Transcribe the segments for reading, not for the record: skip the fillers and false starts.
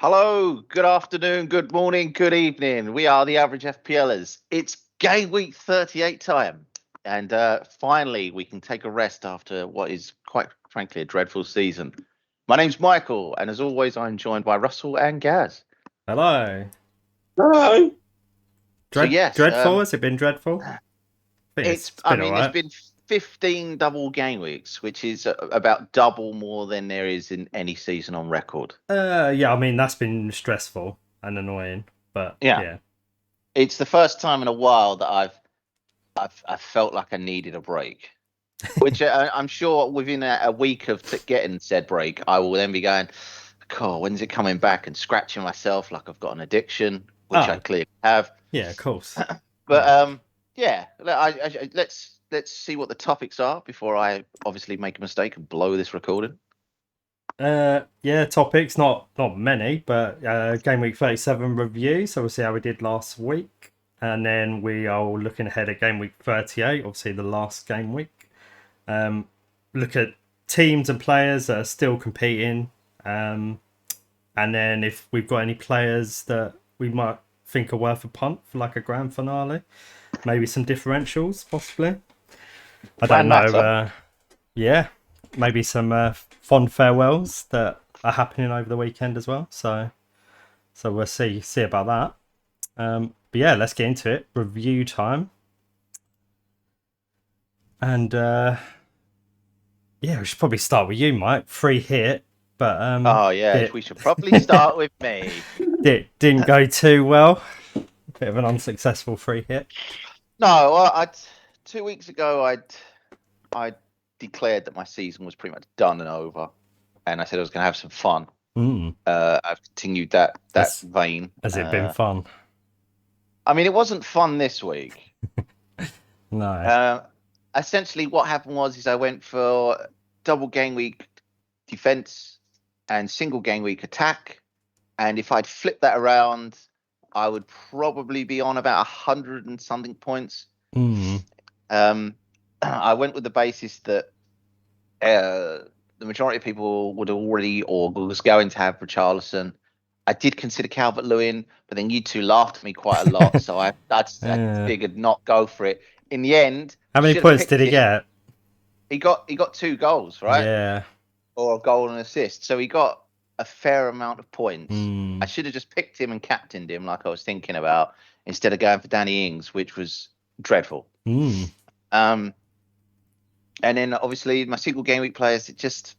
Hello, good afternoon, good morning, good evening. We are the average FPLers. It's game week 38 time. And finally, we can take a rest after what is quite frankly a dreadful season. My name's Michael, and as always, I'm joined by Russell and Gaz. Hello. Hello. So, yes, Dreadful? Has it been dreadful? I think it's I been mean, there's alright. been 15 double game weeks, which is about double more than there is in any season on record. Yeah, I mean that's been stressful and annoying, but Yeah, yeah. it's the first time in a while that I've felt like I needed a break. Which I'm sure within a week of getting said break, I will then be going, "Cool, when's it coming back?" and scratching myself like I've got an addiction, which I Oh, clearly have. yeah, of course. But Yeah. yeah, let's see what the topics are before I obviously make a mistake and blow this recording. Yeah, topics, not many, but game week 37 review, so we'll see how we did last week. And then we are looking ahead at game week 38, obviously the last game week. Look at teams and players that are still competing. And then if we've got any players that we might think are worth a punt for like a grand finale, maybe some differentials possibly. I don't Grand know. matter. Yeah, maybe some fond farewells that are happening over the weekend as well. So we'll see about that. But yeah, let's get into it. Review time. And yeah, we should probably start with you, Mike. Free hit, but Oh yeah, did we should probably start with me. didn't go too well. Bit of an unsuccessful free hit. No, I 2 weeks ago I declared that my season was pretty much done and over, and I said I was going to have some fun. Mm. I've continued that Has, vein. has it been fun? I mean, it wasn't fun this week. No. Uh, Essentially, what happened was I went for double game week defense and single game week attack, and if I'd flipped that around, I would probably be on about 100 and something points. Mm. I went with the basis that the majority of people would already or was going to have Richarlison. I did consider Calvert-Lewin, but then you two laughed at me quite a lot, so I Yeah. figured not go for it. In the end, How many should have points did picked he him. get? He got 2 goals, right, Yeah. or a goal and assist, so he got a fair amount of points. I Mm. should have just picked him and captained him like I was thinking about, instead of going for Danny Ings, which was dreadful. Mm. Um, and then obviously my single game week players, it just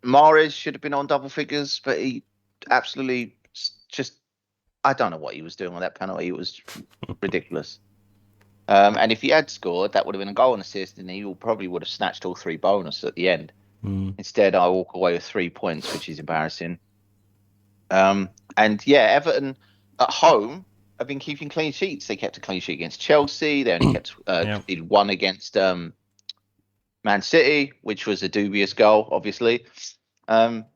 Mahrez should have been on double figures, but he absolutely just I don't know what he was doing with that penalty. It was ridiculous. And if he had scored, that would have been a goal and assist, and he probably would have snatched all 3 bonus at the end. Mm. Instead, I walk away with 3 points, which is embarrassing. And yeah, Everton at home have been keeping clean sheets. They kept a clean sheet against Chelsea. They only kept Yeah. one against Man City, which was a dubious goal, obviously. And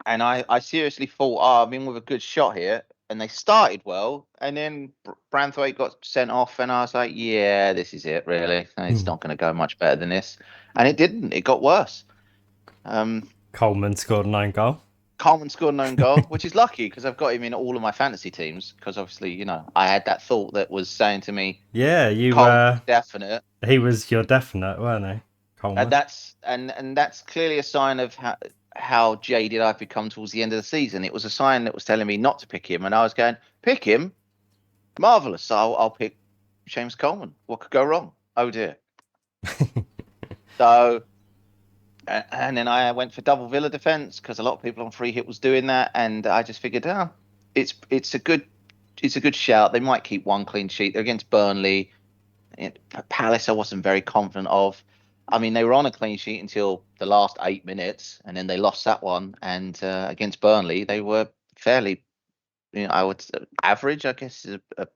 I seriously thought, I'm in with a good shot here. And they started well, and then Branthwaite got sent off, and I was like, yeah, this is it, really. It's not going to go much better than this. And it didn't. It got worse. Coleman scored an own goal. Coleman scored an own goal, which is lucky because I've got him in all of my fantasy teams. Because obviously, I had that thought that was saying to me, Yeah, you Coleman's definite. he was your definite, weren't he? And Coleman. that's clearly a sign of how jaded I've become towards the end of the season. It was a sign that was telling me not to pick him, and I was going, pick him, marvelous. So I'll pick James Coleman. What could go wrong? Oh dear. So, and then I went for double Villa defense because a lot of people on free hit was doing that, and I just figured, it's a good shout. They might keep one clean sheet. They're against Burnley. Palace, I wasn't very confident of. I mean, they were on a clean sheet until the last 8 minutes, and then they lost that one. And against Burnley, they were fairly, I would say, average, I guess, is a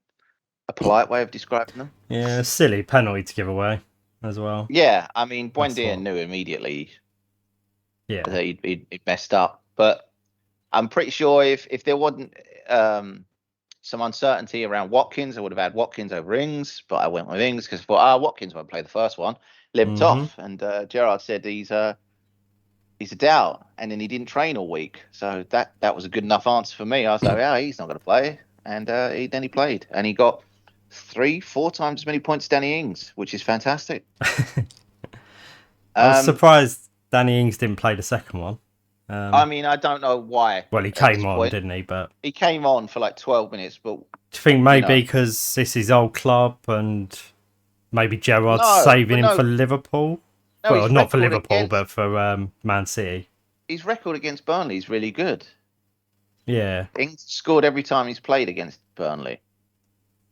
polite way of describing them. Yeah, silly penalty to give away as well. Yeah, I mean, That's Buendia what. knew immediately Yeah. that he'd messed up. But I'm pretty sure if there wasn't some uncertainty around Watkins, I would have had Watkins over Ings, but I went with Ings because I thought, Watkins won't play the first one, limped Mm-hmm. off, and Gerard said he's he's a doubt, and then he didn't train all week, so that was a good enough answer for me. I was like, yeah, he's not going to play, and then he played, and he got 3-4 times as many points as Danny Ings, which is fantastic. I was surprised Danny Ings didn't play the second one. I mean, I don't know why. Well, he At came this on, point, didn't he? But he came on for like 12 minutes, but do you think maybe know, because this is old club and maybe Gerrard's no, saving but him for no, Liverpool? no, Well, his not for record Liverpool, against but for Man City. his record against Burnley is really good. Yeah, Ings scored every time he's played against Burnley.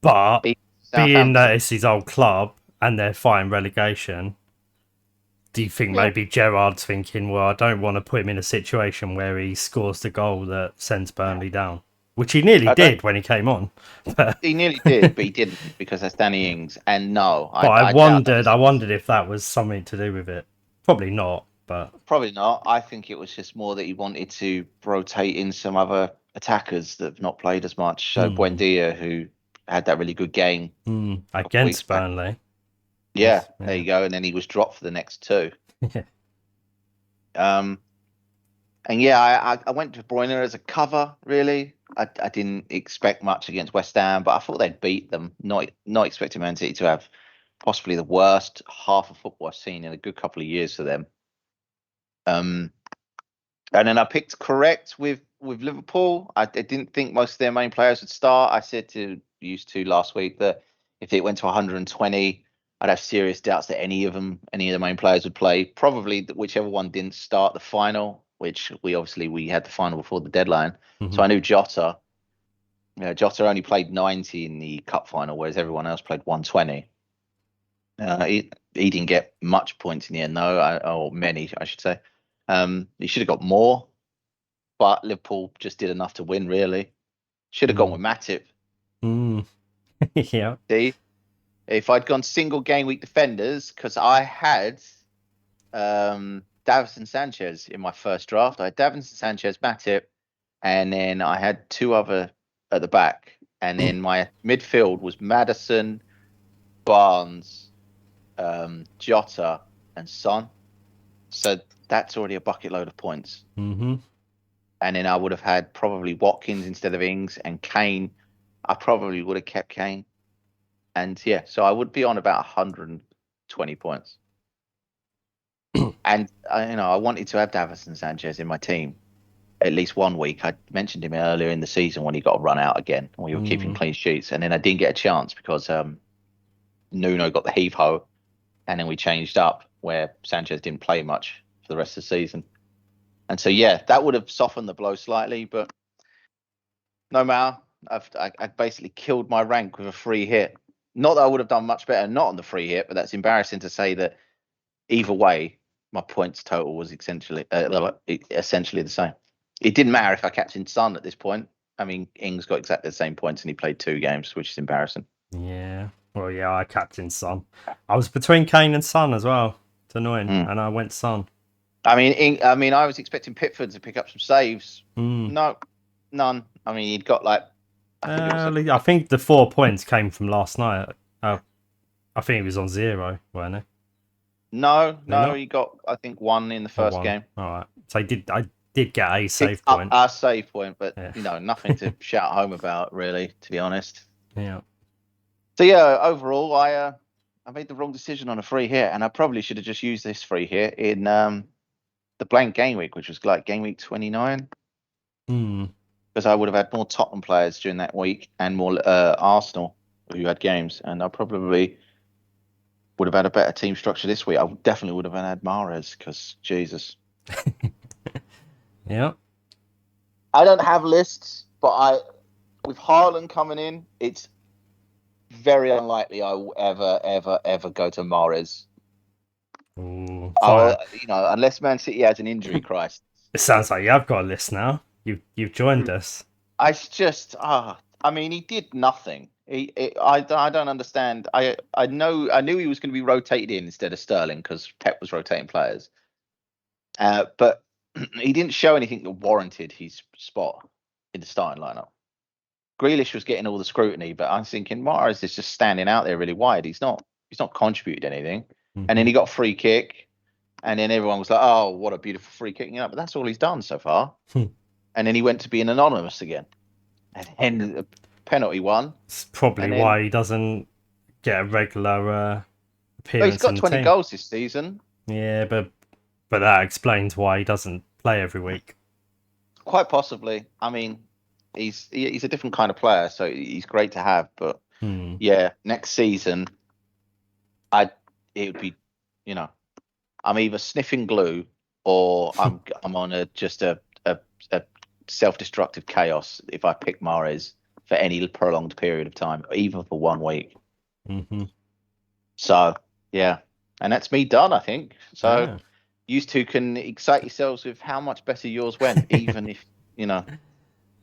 but Even being that Southampton. it's his old club and they're fighting relegation, do you think Yeah, maybe Gerrard's thinking, well, I don't want to put him in a situation where he scores the goal that sends Burnley down, which he nearly I don't. did when he came on. But He nearly did, but he didn't because that's Danny Ings. And no, but I doubt that. I wondered if that was something to do with it. Probably not, but Probably not. I think it was just more that he wanted to rotate in some other attackers that have not played as much. So Buendia, who had that really good game a couple of weeks against back. Burnley. Yeah, there you go. And then he was dropped for the next two. Yeah. Um, and yeah, I went to Bruyne as a cover. Really, I didn't expect much against West Ham, but I thought they'd beat them. Not expecting Man City to have possibly the worst half of football I've seen in a good couple of years for them. And then I picked correct with Liverpool. I didn't think most of their main players would start. I said to used to last week that if it went to 120, I'd have serious doubts that any of the main players would play. Probably whichever one didn't start the final, which we had the final before the deadline. So I knew Jota. Jota only played 90 in the cup final, whereas everyone else played 120. He didn't get much points in the end, no, or many, I should say. He should have got more, but Liverpool just did enough to win, really. Should have gone with Matip. Yeah. See, if I'd gone single game week defenders, because I had Davinson Sanchez in my first draft. I had Davinson Sanchez, Matip, and then I had two other at the back. And then my midfield was Maddison, Barnes, Jota, and Son. So that's already a bucket load of points. Mm-hmm. And then I would have had probably Watkins instead of Ings, and Kane. I probably would have kept Kane. And yeah, so I would be on about 120 points. And I wanted to have Davinson Sanchez in my team at least 1 week. I mentioned him earlier in the season when he got run out again. We were keeping clean sheets, and then I didn't get a chance because Nuno got the heave ho, and then we changed up where Sanchez didn't play much for the rest of the season. And so yeah, that would have softened the blow slightly, but no matter. I basically killed my rank with a free hit. Not that I would have done much better not on the free hit, but that's embarrassing to say that either way, my points total was essentially the same. It didn't matter if I captained Son at this point. I mean, Ings got exactly the same points and he played 2 games, which is embarrassing. Yeah. Well, yeah, I captained Son. I was between Kane and Son as well. It's annoying, and I went Son. I mean, I was expecting Pickford to pick up some saves. No, none. I mean, he'd got like. I think the 4 points came from last night. I think he was on 0, weren't he? No, he got I think 1 in the first game. All right, so I did get a save point. Our save point, but nothing to shout home about, really, to be honest. Yeah. So yeah, overall, I made the wrong decision on a free hit, and I probably should have just used this free hit in the blank game week, which was like game week 29. Because I would have had more Tottenham players during that week and more Arsenal who had games, and I probably would have had a better team structure this week. I definitely would have had Mahrez because Jesus. Yeah. I don't have lists, but with Haaland coming in, it's very unlikely I will ever go to Mahrez. Unless Man City has an injury crisis. It sounds like you have got a list now. You've joined us. I mean, he did nothing. I don't understand. I knew he was going to be rotated in instead of Sterling because Pep was rotating players. But he didn't show anything that warranted his spot in the starting lineup. Grealish was getting all the scrutiny, but I'm thinking Mahrez is just standing out there really wide. He's not contributed anything. And then he got a free kick. And then everyone was like, "Oh, what a beautiful free kick!" But that's all he's done so far. And then he went to being anonymous again, and then the penalty one. It's probably And then why he doesn't get a regular he's appearance in got the 20 team. goals this season. Yeah, but that explains why he doesn't play every week. Quite possibly. I mean, he's a different kind of player, so he's great to have. But yeah, next season, it would be, I'm either sniffing glue or I'm on a self-destructive chaos if I pick Mahrez for any prolonged period of time, even for 1 week. Mm-hmm. So yeah, and that's me done, I think. So Yeah. you two can excite yourselves with how much better yours went, even if it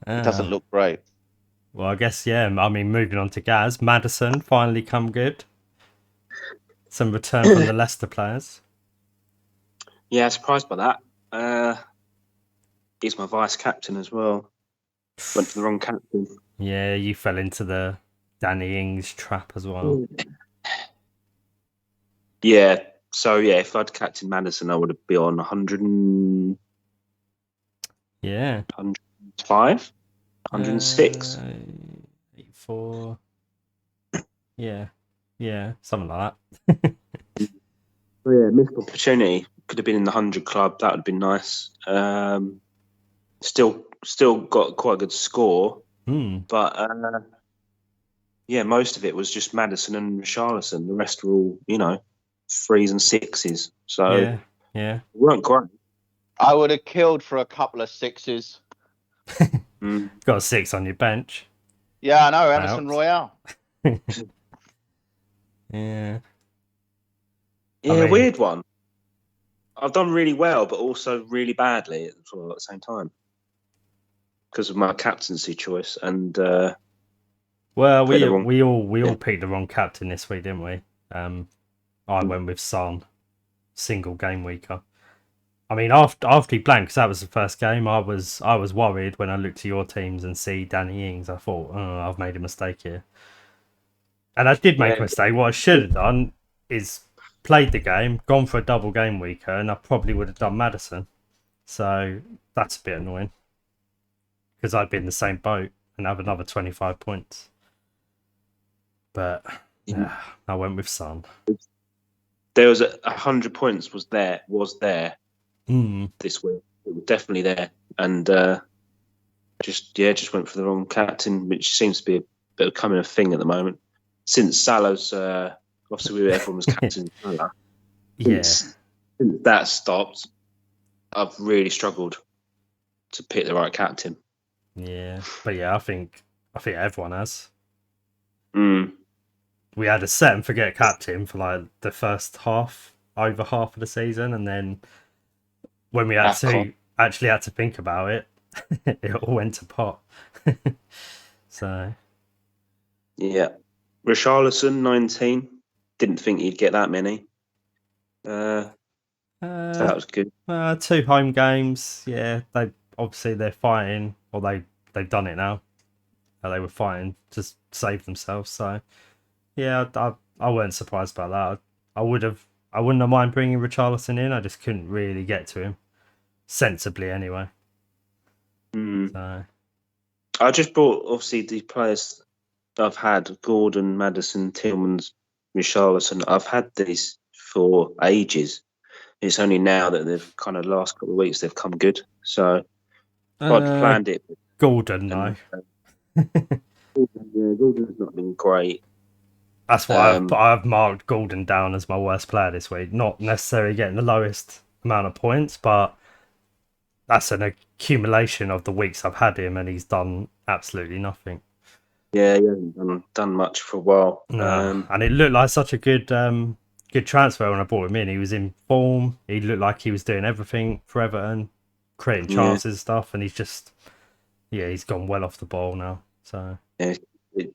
doesn't look great. Well, I guess, yeah. I mean, moving on to Gaz, Maddison finally come good. Some return from the Leicester players. Yeah, surprised by that. He's my vice captain as well. Went for the wrong captain. Yeah, you fell into the Danny Ings trap as well. Yeah, so yeah, if I'd captain Madison, I would have been on 100 and... Yeah. 105? 106? 84. Yeah, something like that. Yeah, missed opportunity. Could have been in the 100 club. That would have been nice. Still got quite a good score, but yeah, most of it was just Madison and Richarlison. The rest were all, 3s and 6s. So yeah, weren't great. I would have killed for a couple of 6s. Got a 6 on your bench. Yeah, I know, Emerson Royale. Yeah. Yeah, weird one. I've done really well, but also really badly at the same time because of my captaincy choice. And well, we all picked the wrong captain this week, didn't we? I went with Son, single game weaker. I mean, after he blanked, because that was the first game, I was worried when I looked at your teams and see Danny Ings. I thought, oh, I've made a mistake here. And I did make a mistake. What I should have done is played the game, gone for a double game weaker, and I probably would have done Maddison. So that's a bit annoying. Because I'd be in the same boat and have another 25 points. But I went with Son. There was 100 points was there this week. It was definitely there. And just went for the wrong captain, which seems to be a bit of becoming a thing at the moment. Since Salah's, obviously everyone was captain Salah. Since that stopped, I've really struggled to pick the right captain. Yeah, but yeah, I think everyone has. We had a set and forget captain for like the first over half of the season, and then when we actually had to think about it, it all went to pot. So yeah, Richarlison 19. Didn't think he'd get that many. That was good. 2 home games. Yeah, they're fighting, or they've done it now. They were fighting to save themselves. So yeah, I weren't surprised by that. I wouldn't have mind bringing Richarlison in. I just couldn't really get to him sensibly anyway. So I just brought obviously the players I've had: Gordon, Maddison, Tillmans, Richarlison. I've had these for ages. It's only now that they've kind of last couple of weeks they've come good. So I'd planned it. Gordon, no. Gordon's not been great. That's why I've marked Gordon down as my worst player this week. Not necessarily getting the lowest amount of points, but that's an accumulation of the weeks I've had him, and he's done absolutely nothing. Yeah, he hasn't done much for a while. No. And it looked like such a good transfer when I brought him in. He was in form. He looked like he was doing everything for Everton, creating chances and stuff, and he's gone well off the ball now. So yeah,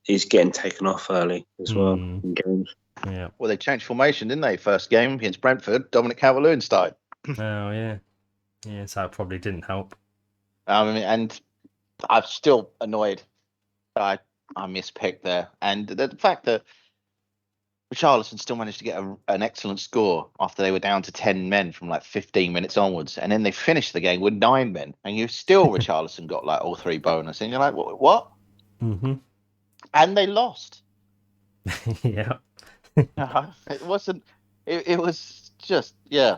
he's getting taken off early as well in games. Yeah. Well, they changed formation, didn't they? First game against Brentford, Dominic Calvert-Lewin started. Oh yeah, so that probably didn't help. And I'm still annoyed that I mispicked there, and the fact that Richarlison still managed to get an excellent score after they were down to 10 men from like 15 minutes onwards. And then they finished the game with 9 men. And you still, Richarlison got like all 3 bonus. And you're like, what? Mm-hmm. And they lost. Yeah. It wasn't, it was just, yeah.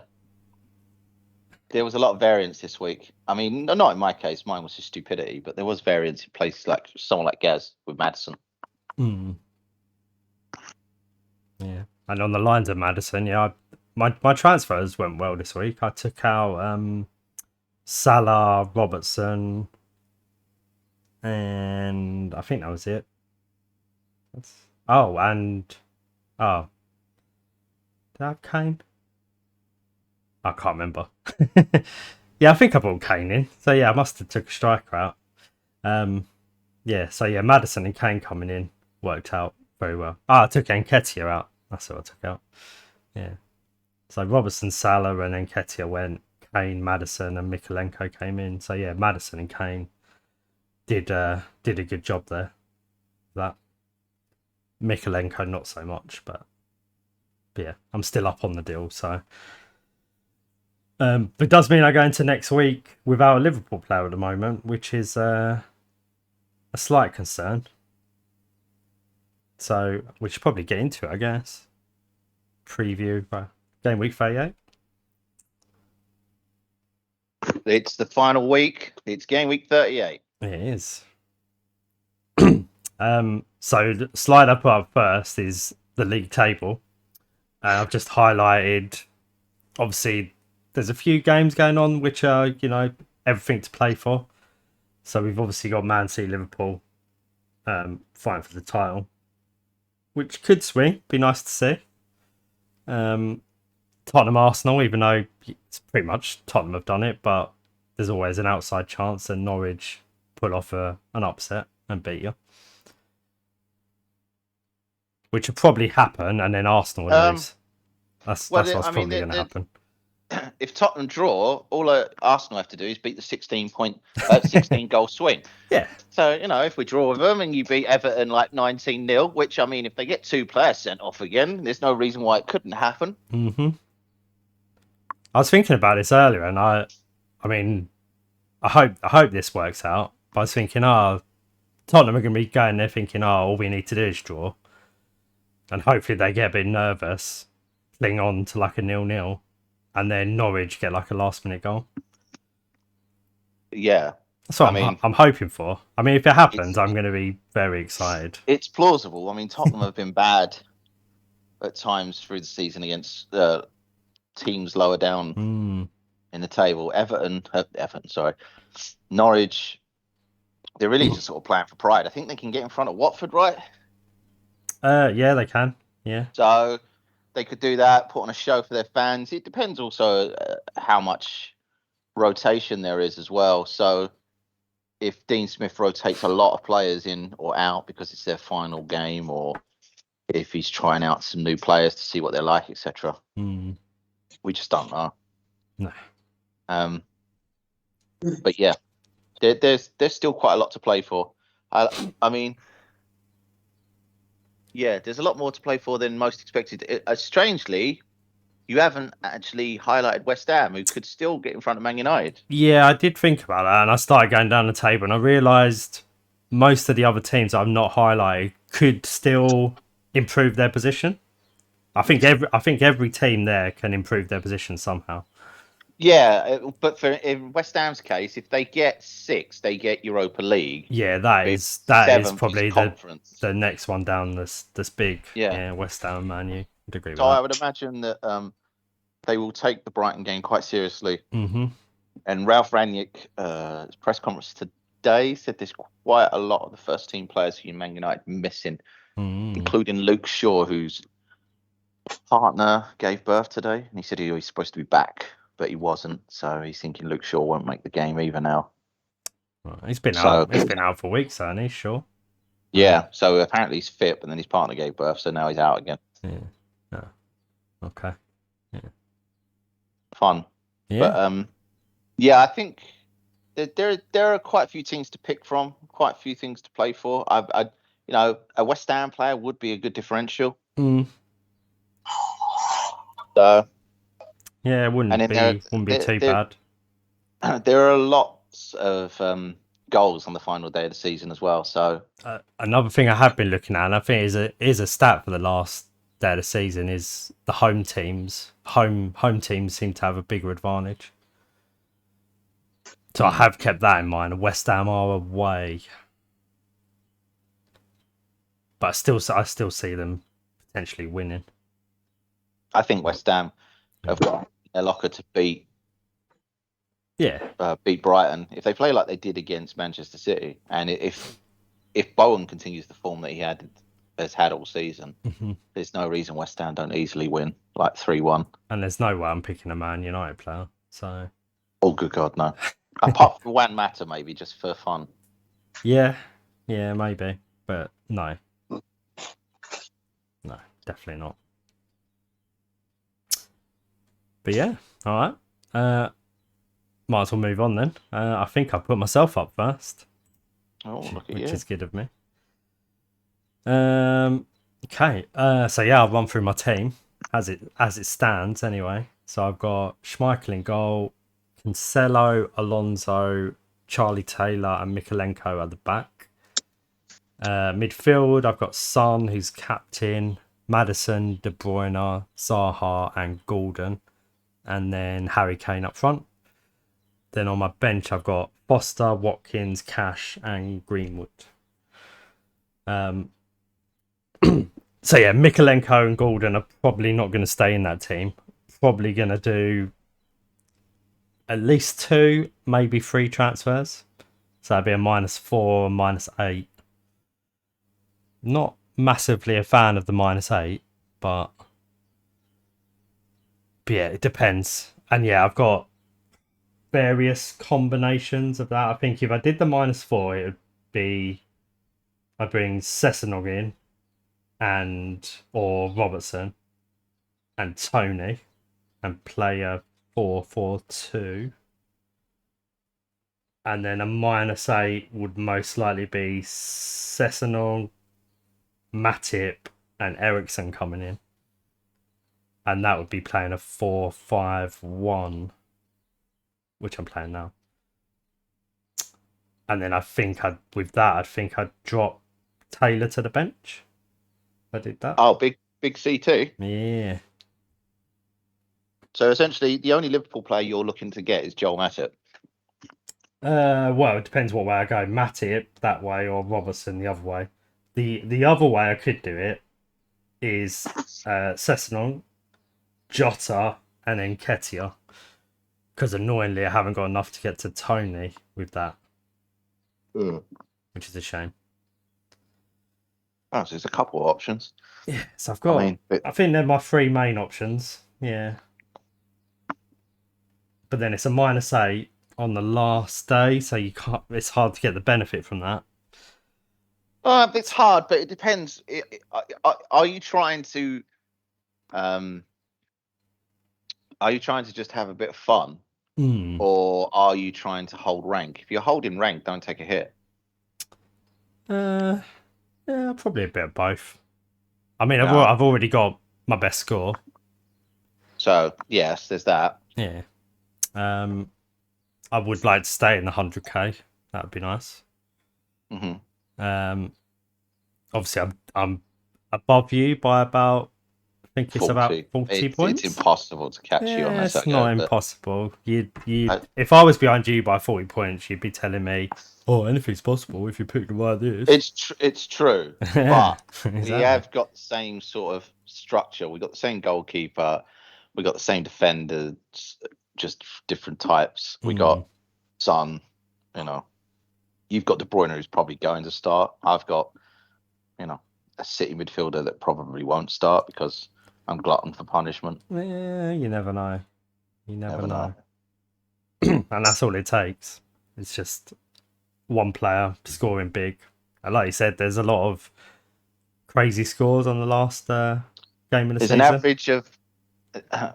There was a lot of variance this week. I mean, not in my case. Mine was just stupidity. But there was variance in places like someone like Gaz with Maddison. Mm. Yeah. And on the lines of Maddison, yeah, my transfers went well this week. I took out Salah, Robertson, and I think that was it. Did I have Kane? I can't remember. Yeah, I think I brought Kane in. So yeah, I must have took a striker out. Yeah, so yeah, Maddison and Kane coming in worked out very well. I took Nketiah out. That's what I took out. Yeah. So Robertson, Salah, and Nketiah went. Kane, Maddison, and Mikalenko came in. So yeah, Maddison and Kane did a good job there. That Mikalenko not so much, but yeah, I'm still up on the deal. So it does mean I go into next week without a Liverpool player at the moment, which is a slight concern. So we should probably get into it, I guess. Preview game week 38. It's the final week. It's game week 38. It is. So the slide I put up first is the league table. I've just highlighted. Obviously, there's a few games going on which are, everything to play for. So we've obviously got Man City, Liverpool, fighting for the title, which could swing. Be nice to see. Tottenham, Arsenal, even though it's pretty much Tottenham have done it, but there's always an outside chance that Norwich pull off an upset and beat you, which will probably happen, and then Arsenal will lose. That's what's probably going to happen. If Tottenham draw, all Arsenal have to do is beat the 16 goal swing. Yeah. So, if we draw with them and you beat Everton like 19-0, which, I mean, if they get 2 players sent off again, there's no reason why it couldn't happen. Mm-hmm. I was thinking about this earlier, and I hope this works out. But I was thinking, Tottenham are going to be going there thinking, all we need to do is draw. And hopefully they get a bit nervous, cling on to like a 0-0, and then Norwich get like a last-minute goal. Yeah. That's what I'm hoping for. I mean, if it happens, I'm going to be very excited. It's plausible. I mean, Tottenham have been bad at times through the season against teams lower down in the table. Norwich, they're really just sort of playing for pride. I think they can get in front of Watford, right? Yeah, they can. Yeah. So they could do that, put on a show for their fans. It depends also how much rotation there is as well. So if Dean Smith rotates a lot of players in or out because it's their final game, or if he's trying out some new players to see what they're like, etc. We just don't know. No. But yeah, there's still quite a lot to play for. I mean, yeah, there's a lot more to play for than most expected. Strangely, you haven't actually highlighted West Ham, who could still get in front of Man United. Yeah, I did think about that, and I started going down the table, and I realised most of the other teams I've not highlighted could still improve their position. I think every team there can improve their position somehow. Yeah, but in West Ham's case, if they get 6, they get Europa League. Yeah, that is probably the next one down this big. Yeah, West Ham, Man U. I'd agree with that. I would imagine that they will take the Brighton game quite seriously. Mm-hmm. And Ralph Rangnick, his press conference today, said there's quite a lot of the first team players for Man United missing, including Luke Shaw, whose partner gave birth today. And he said he was supposed to be back, but he wasn't. So he's thinking Luke Shaw won't make the game either now. Right. He's been out for weeks, hasn't he? Sure. Yeah. So apparently he's fit, but then his partner gave birth, so now he's out again. Yeah. Oh. Okay. Yeah. Fun. Yeah. But yeah, I think there are quite a few teams to pick from, quite a few things to play for. A West Ham player would be a good differential. So, Yeah, it and wouldn't then be too bad. there are lots of goals on the final day of the season as well. So Another thing I have been looking at, and I think is a stat for the last day of the season, is the home teams. Home teams seem to have a bigger advantage. So I have kept that in mind. West Ham are away, but I still see them potentially winning. I think West Ham have got a locker to beat Brighton if they play like they did against Manchester City, and if Bowen continues the form that has had all season, there's no reason West Ham don't easily win like 3-1. And there's no way I'm picking a Man United player. So, oh good God, no. Apart from Juan Mata, maybe just for fun. Yeah, maybe, but no, definitely not. But yeah, all right. Might as well move on then. I think I put myself up first. Oh, look at you. Which is good of me. Okay. So yeah, I'll run through my team as it stands anyway. So I've got Schmeichel in goal, Cancelo, Alonso, Charlie Taylor, and Mikalenko at the back. Midfield, I've got Son, who's captain, Maddison, De Bruyne, Zaha, and Gordon, and then Harry Kane up front. Then on my bench, I've got Foster, Watkins, Cash, and Greenwood. So yeah, Mikalenko and Gordon are probably not going to stay in that team. Probably going to do at least 2, maybe 3 transfers. So that'd be a -4 and -8. Not massively a fan of the -8, but yeah, it depends. And yeah, I've got various combinations of that. I think if I did the -4, it would be I'd bring Sessegnon in or Robertson and Tony and play a 4-4-2. And then a -8 would most likely be Sessegnon, Matip, and Ericsson coming in. And that would be playing a 4-5-1, which I'm playing now. And then I think I'd drop Taylor to the bench. I did that. Oh, big C2. Yeah. So essentially, the only Liverpool player you're looking to get is Joel Matip. Well, it depends what way I go. Matip that way or Robertson the other way. The other way I could do it is Sessegnon, Jota, and then Nketiah. Because annoyingly, I haven't got enough to get to Tony with that. Which is a shame. Oh, so there's a couple of options. Yeah, so I've got... I think they're my 3 main options. Yeah. But then it's a -8 on the last day, so you can't. It's hard to get the benefit from that. It's hard, but it depends. Are you trying to just have a bit of fun, or are you trying to hold rank? If you're holding rank, don't take a hit. Yeah, probably a bit of both. I mean, I've already got my best score, so yes, there's that. Yeah. I would like to stay in the 100k. That would be nice. Obviously, I'm above you by about. I think it's 40. About 40 points. It's impossible to catch you on this. It's not impossible. If I was behind you by 40 points, you'd be telling me, "Oh, anything's possible if you pick them like this." It's true, but we have got the same sort of structure. We got the same goalkeeper. We got the same defenders, just different types. We got Son. You've got De Bruyne, who's probably going to start. I've got, a City midfielder that probably won't start because I'm glutton for punishment. Yeah, you never know. You never know. And that's all it takes. It's just one player scoring big. And like you said, there's a lot of crazy scores on the last game of the season. There's an average of,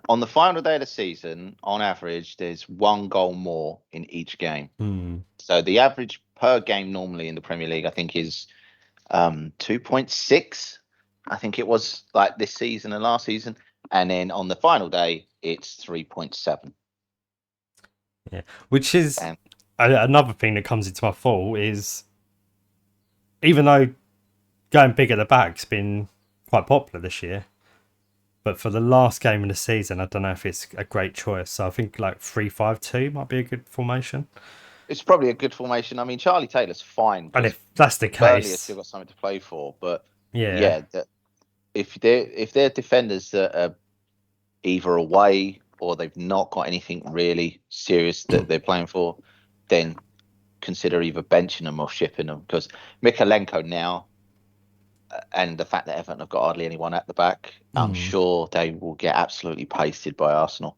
on the final day of the season, on average, there's 1 goal more in each game. So the average per game normally in the Premier League, I think, is 2.6. I think it was like this season and last season. And then on the final day, it's 3.7. Yeah, which is And another thing that comes into my fall is, even though going big at the back's been quite popular this year, but for the last game of the season, I don't know if it's a great choice. So I think like 3-5-2 might be a good formation. it's probably a good formation. I mean, Charlie Taylor's fine And because if that's the Burnley has case, still got something to play for. But yeah, if they're defenders that are either away or they've not got anything really serious that they're playing for, then consider either benching them or shipping them, because Mikalenko now, and the fact that Everton have got hardly anyone at the back, I'm sure they will get absolutely pasted by Arsenal.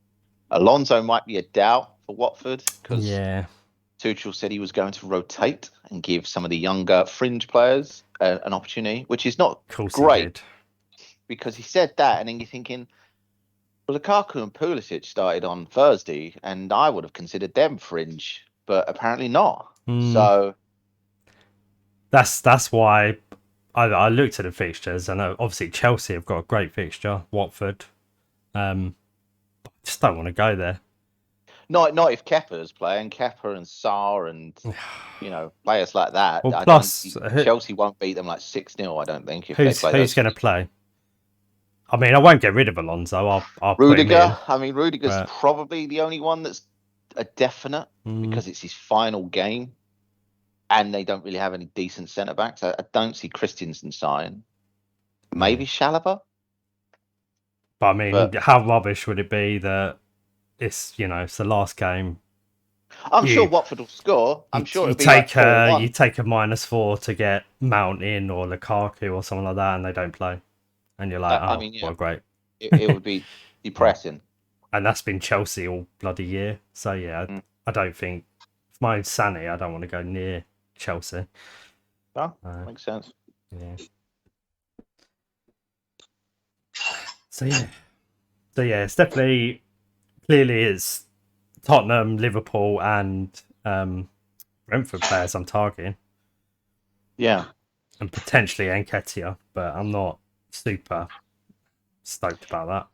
Alonso might be a doubt for Watford because yeah, Tuchel said he was going to rotate and give some of the younger fringe players an opportunity, which is not of course he great did. because he said that, and then you're thinking, well, Lukaku and Pulisic started on Thursday, and I would have considered them fringe, but apparently not. So That's why I looked at the fixtures, and obviously Chelsea have got a great fixture. Watford, I just don't want to go there. not if Kepa's playing, Kepa and Sarr and players like that. Well, I plus don't. Chelsea won't beat them like 6-0. I don't think if they play who's those. going to play? I mean, I won't get rid of Alonso. I'll put him Rudiger. in. I mean, Rudiger's But probably the only one that's a definite because it's his final game, and they don't really have any decent centre backs. I don't see Christensen sign. Maybe Chalobah. But I mean, But how rubbish would it be that it's it's the last game? I'm sure Watford will score. I'm sure you it'll be like take a 4-1. you take a -4 to get Mount in or Lukaku or something like that, and they don't play, and you're like, I oh, mean, well, great. it would be depressing. And that's been Chelsea all bloody year. So yeah, I don't think, for my own sanity, I don't want to go near Chelsea. Oh, makes sense. Yeah. So yeah, it's definitely clearly it's Tottenham, Liverpool, and Brentford players I'm targeting. Yeah. And potentially Nketiah, but I'm not super stoked about that.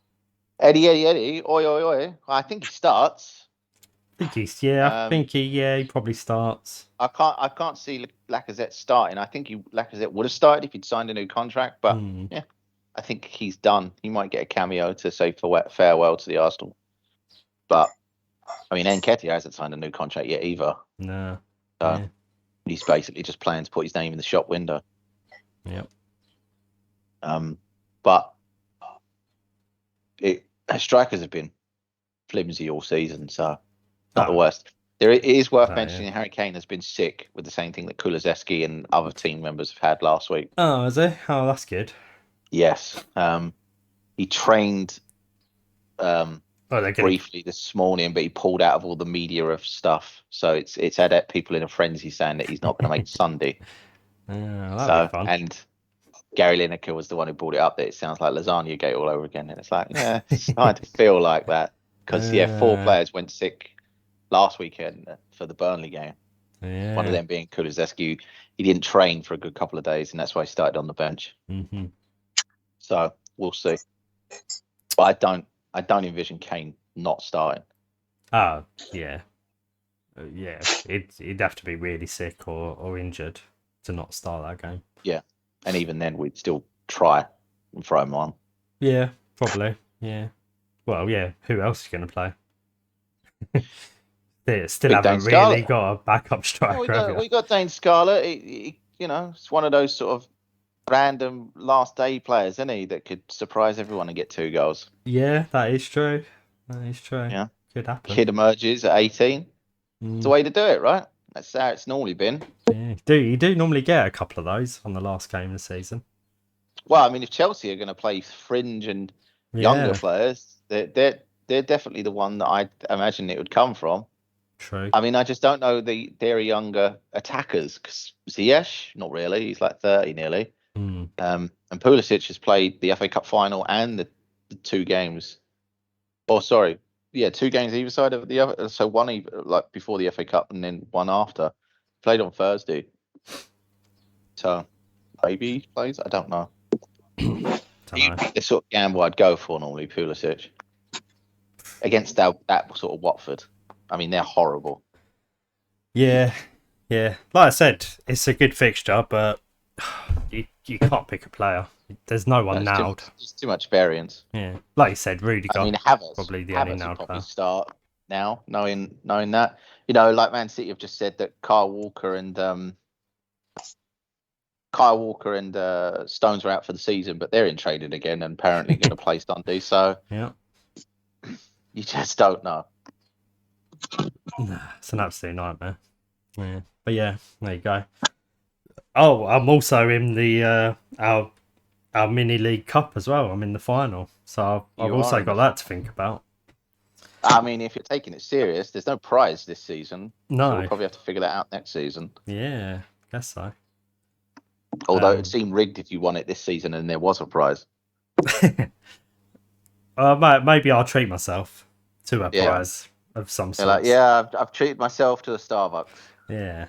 Eddie, oi, oi, oi. I think he starts. I think he probably starts. I can't see Lacazette starting. I think Lacazette would have started if he'd signed a new contract, but yeah, I think he's done. He might get a cameo to say farewell to the Arsenal. But I mean, Nketiah hasn't signed a new contract yet either. No. So he's basically just planning to put his name in the shop window. Yep. But strikers have been flimsy all season, so not the worst. It is worth mentioning Harry Kane has been sick with the same thing that Kulusevski and other team members have had last week. Oh, is he? Oh, that's good. Yes. He trained briefly this morning, but he pulled out of all the media of stuff. So it's had people in a frenzy saying that he's not going to make Sunday. That'd be fun. And Gary Lineker was the one who brought it up that it sounds like lasagna gate all over again. And it's like, yeah, it's starting to feel like that. Because, 4 players went sick last weekend for the Burnley game. Yeah. One of them being Kulusevski. He didn't train for a good couple of days, and that's why he started on the bench. Mm-hmm. So we'll see. But I don't envision Kane not starting. Oh, yeah. Yeah, he'd have to be really sick or injured to not start that game. Yeah, and even then, we'd still try and throw him on. Yeah, probably. Yeah. Well, yeah. Who else is going to play? They still haven't really got a backup striker. We got Dane Scarlett. It's one of those sort of random last day players, isn't he, that could surprise everyone and get 2 goals. Yeah, that is true. Yeah, could happen. Kid emerges at 18. It's the way to do it, right? That's how it's normally been. Yeah, you do normally get a couple of those on the last game of the season. Well, I mean, if Chelsea are going to play fringe and younger players, they're definitely the one that I imagine it would come from. True. I mean, I just don't know their younger attackers. Because Ziyech, not really. He's like 30 nearly. And Pulisic has played the FA Cup final and the 2 games. Oh, sorry. Yeah, 2 games either side of the other. So one like before the FA Cup and then one after. Played on Thursday. So maybe he plays. I don't know. Don't know. The sort of gamble I'd go for normally, Pulisic. Against that sort of Watford. I mean, they're horrible. Yeah. Like I said, it's a good fixture, but you can't pick a player. There's no one nailed. There's too much variance. Yeah, like you said, Rudiger. I mean, Havertz probably the only would nailed probably player. start now, knowing that. You know, like Man City have just said that Kyle Walker and Stones are out for the season, but they're in traded again and apparently going to play Sunday. So Yeah, you just don't know. it's an absolute nightmare. Yeah, but yeah, there you go. Oh, I'm also in the our mini league cup as well. I'm in the final, so I've also got that to think about. I mean, if you're taking it serious, there's no prize this season. No, so we'll probably have to figure that out next season. Yeah, guess so. Although it seemed rigged if you won it this season and there was a prize. Maybe I'll treat myself to a prize of some sort. I've treated myself to a Starbucks. Yeah.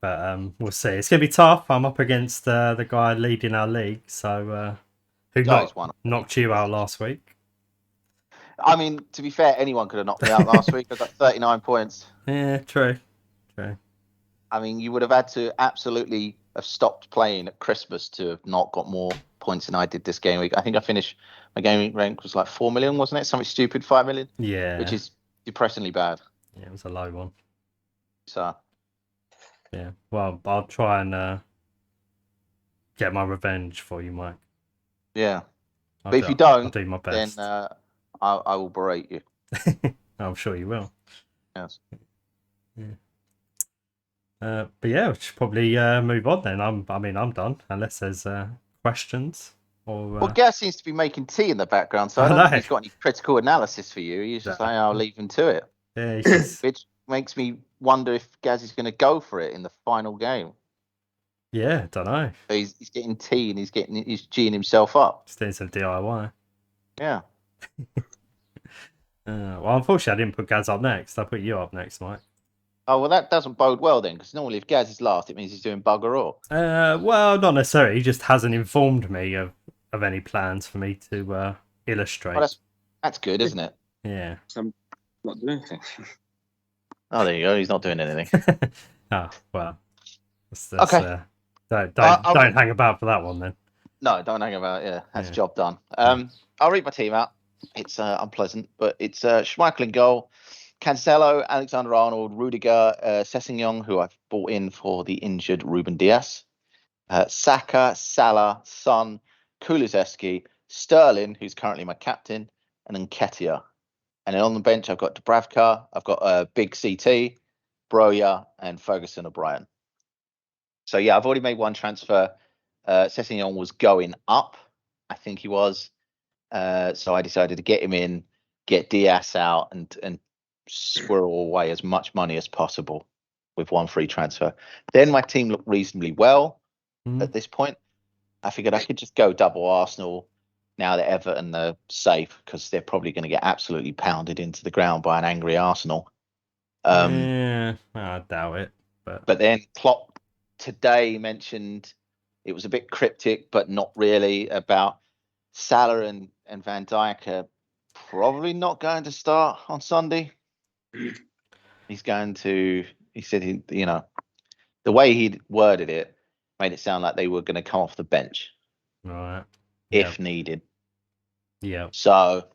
But we'll see. It's going to be tough. I'm up against the guy leading our league, so who knocked you out last week. I mean, to be fair, anyone could have knocked me out last week. I got 39 points. Yeah, true. I mean, you would have had to absolutely have stopped playing at Christmas to have not got more points than I did this game week. I think I finished, my game week rank was like 4 million, wasn't it? Something stupid, 5 million? Yeah. Which is depressingly bad. Yeah, it was a low one. So. Yeah, well, I'll try and get my revenge for you, Mike. Yeah. But if you don't, I'll do my best. Then I will berate you. I'm sure you will. Yes. Yeah. But yeah, we should probably move on then. I'm done, unless there's questions. Well, Gaz seems to be making tea in the background, so I don't think he's got any critical analysis for you. He's just saying, I'll leave him to it. Yeah, which makes me wonder if Gaz is going to go for it in the final game. Yeah, don't know. So he's getting tea and he's G'ing himself up. Just doing some DIY. Yeah. Well, unfortunately, I didn't put Gaz up next. I put you up next, Mike. Oh, well, that doesn't bode well then, because normally if Gaz is last, it means he's doing bugger all. Well, not necessarily. He just hasn't informed me of any plans for me to illustrate. Well, that's good, isn't it? Yeah. I'm not doing anything. Oh, there you go. He's not doing anything. Oh, well. Okay. Don't hang about for that one then. No, don't hang about. Yeah, that's job done. I'll read my team out. It's unpleasant, but it's Schmeichel in goal, Cancelo, Alexander-Arnold, Rudiger, Sessegnon, who I've brought in for the injured Ruben Dias, Saka, Salah, Son, Kulusevski, Sterling, who's currently my captain, and Nketiah. And then on the bench, I've got Dubravka, I've got Big CT, Broja, and Ferguson O'Brien. So, yeah, I've already made one transfer. Sessegnon was going up, I think he was. So I decided to get him in, get Diaz out, and squirrel away as much money as possible with one free transfer. Then my team looked reasonably well at this point. I figured I could just go double Arsenal now that Everton are safe, because they're probably going to get absolutely pounded into the ground by an angry Arsenal. Yeah, I doubt it. But then Klopp today mentioned, it was a bit cryptic, but not really, about Salah and Van Dijk are probably not going to start on Sunday. He said, the way he worded it made it sound like they were going to come off the bench. Right. If needed. Yeah. So.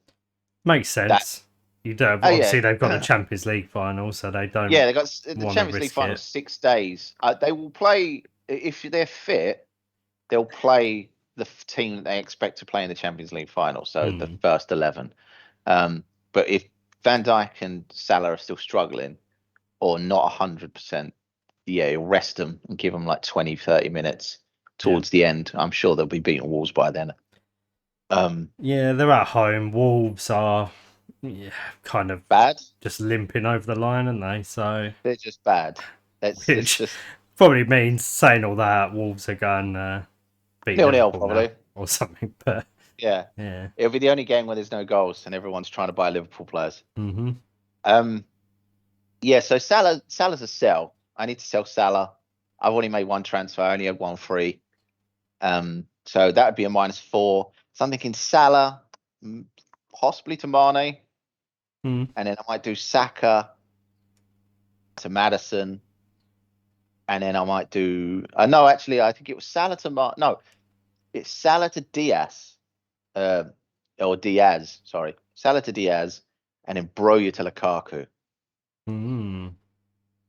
Makes sense. Obviously, they've got the Champions League final, so they don't. Yeah, they've got the Champions League final 6 days. They will play, if they're fit, they'll play the team that they expect to play in the Champions League final, so the first 11. But if Van Dijk and Salah are still struggling or not 100%, you'll rest them and give them like 20, 30 minutes towards the end. I'm sure they'll be beating Wolves by then. They're at home. Wolves are kind of bad, just limping over the line, aren't they? So they're just bad. Which just probably means, saying all that, Wolves are going beat 0-0 probably or something. But yeah, it'll be the only game where there's no goals and everyone's trying to buy Liverpool players. So Salah's a sell. I need to sell Salah. I've only made one transfer. I only had one free. So that would be a -4. Something in Salah, possibly to Mane. Mm. And then I might do Saka to Madison. And then I might do... no, actually, I think it was Salah to... No, it's Salah to Diaz. Or Diaz, sorry. Salah to Diaz. And then Broja to Lukaku. Mm.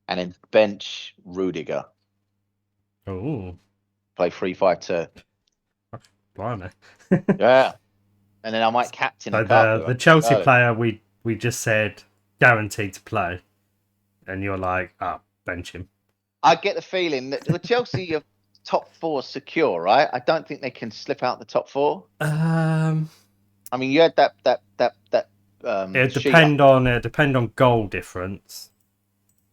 And then bench Rudiger. Oh, Play 3-5-2. blimey. Yeah. And then I might captain So Lukaku. the Chelsea Go. player we just said guaranteed to play, and you're like, bench him. I get the feeling that the Chelsea are top 4 secure, right? I don't think they can slip out the top 4. I mean, you had that It sheet up. depend on goal difference.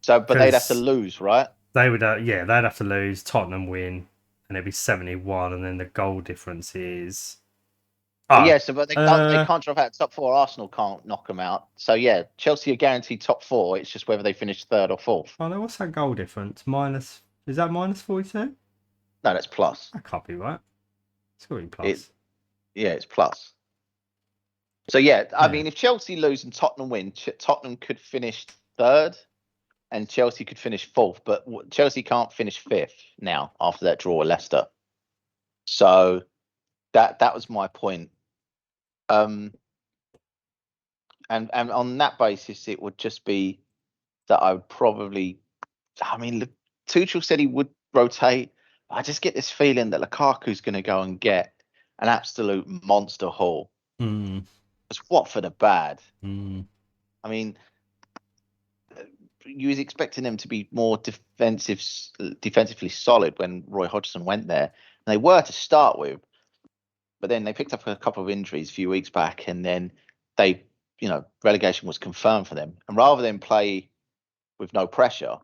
So, but they'd have to 'Cause lose, right? They would, they'd have to lose. Tottenham win, and it'd be 71, and then the goal difference is. Yeah, so but they can't drop out top 4. Arsenal can't knock them out. So yeah, Chelsea are guaranteed top 4. It's just whether they finish 3rd or 4th. Oh no, what's that goal difference? Is that -42? No, that's plus. That can't be right. It's got to be plus. It's plus. So yeah, I mean, if Chelsea lose and Tottenham win, Tottenham could finish 3rd, and Chelsea could finish 4th. But Chelsea can't finish 5th now after that draw with Leicester. So that was my point. And on that basis, it would just be that I would probably... I mean, Tuchel said he would rotate. I just get this feeling that Lukaku's going to go and get an absolute monster haul. Because Watford are bad. I mean, you was expecting them to be more defensively solid when Roy Hodgson went there. And they were to start with. But then they picked up a couple of injuries a few weeks back, and then they, relegation was confirmed for them. And rather than play with no pressure,